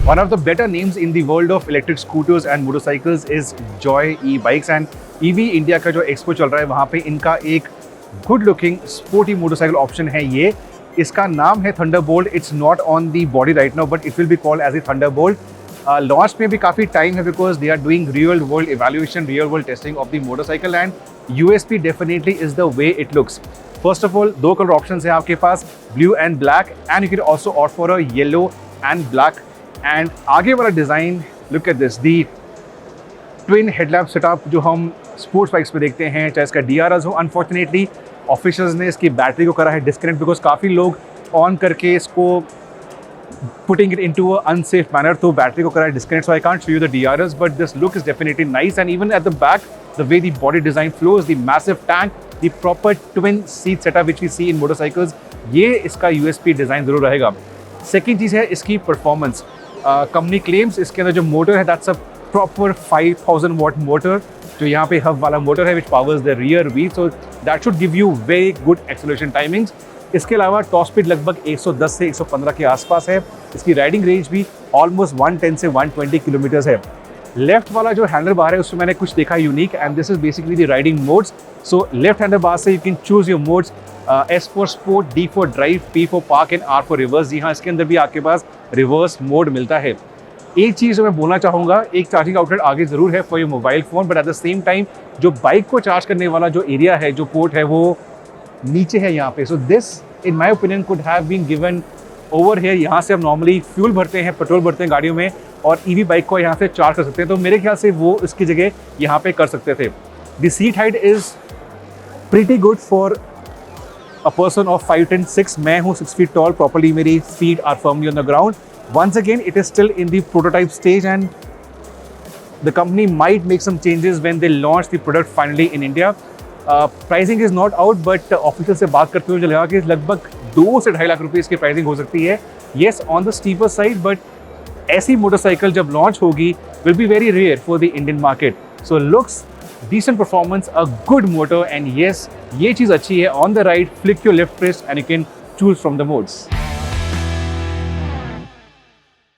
One of the better names in the world of electric scooters and motorcycles is Joy e-bikes and EV India का जो expo चल रहा है वहाँ पे इनका एक good looking sporty motorcycle option है ये। इसका नाम है Thunderbolt. It's not on the body right now but it will be called as a Thunderbolt. Launch में भी काफ़ी टाइम है because they are doing real world evaluation, real world testing of the motorcycle and USP definitely is the way it looks. First of all 2 colour option है आपके पास, blue and black, and you can also opt for a yellow and black. And आगे वाला design, look at this, the twin headlamp setup जो हम sports bikes पे देखते हैं, चाहे इसका DRS हो। अनफॉर्चुनेटली ऑफिशियल्स ने इसकी बैटरी को करा है डिस्कनेक्ट बिकॉज काफ़ी लोग ऑन करके इसको putting it into a unsafe manner, तो बैटरी को करा है disconnect. So I can't show you the DRS but this look is definitely nice and even at the back the way the body design flows, the massive tank, the proper twin seat setup which we see in motorcycles, ये इसका USP design जरूर रहेगा। Second चीज़ है इसकी performance. Company claims इसके अंदर जो motor है that's a proper 5000 watt motor, जो यहाँ पे हब वाला मोटर है which powers the rear wheel, so that should give you very good acceleration timings. इसके अलावा टॉप स्पीड लगभग 110 से 115 के आसपास है। इसकी राइडिंग रेंज भी ऑलमोस्ट 110 से 120 किलोमीटर्स है। लेफ्ट वाला जो हैंडल बार है उसमें मैंने कुछ देखा unique and this is basically the riding modes. So left handle bar से you can choose your modes, S for sport, D for drive, P for park and R for reverse. जी हाँ, इसके अंदर भी आपके पास रिवर्स मोड मिलता है। एक चीज़ जो मैं बोलना चाहूँगा, एक चार्जिंग आउटलेट आगे ज़रूर है for your mobile phone, but at the same time जो बाइक को चार्ज करने वाला जो एरिया है, जो पोर्ट है, वो नीचे है यहाँ पे। So this in my opinion could have been given over here. यहाँ से हम नॉर्मली फ्यूल भरते हैं, पेट्रोल भरते हैं गाड़ियों में, और EV बाइक को यहाँ से चार्ज कर सकते हैं, तो मेरे ख्याल से वो इसकी जगह यहाँ पे कर सकते थे। The seat height is pretty good for a person of 5'10", 6". मैं हूँ 6 feet tall, properly मेरी feet are firmly on the ground. Once again, it is still in the prototype stage and the company might make some changes when they launch the product finally in India. Pricing is not out, but official से बात करते हुए मुझे लगा कि लगभग 2 से 2.5 लाख रुपये इसकी प्राइसिंग हो सकती है। Yes, on the steeper side, but ऐसी मोटरसाइकिल जब लॉन्च होगी will be very rare for the Indian market. So looks, decent performance, a good motor, and yes, ये चीज़ अच्छी है। On the right, flick your left wrist and you can choose from the modes.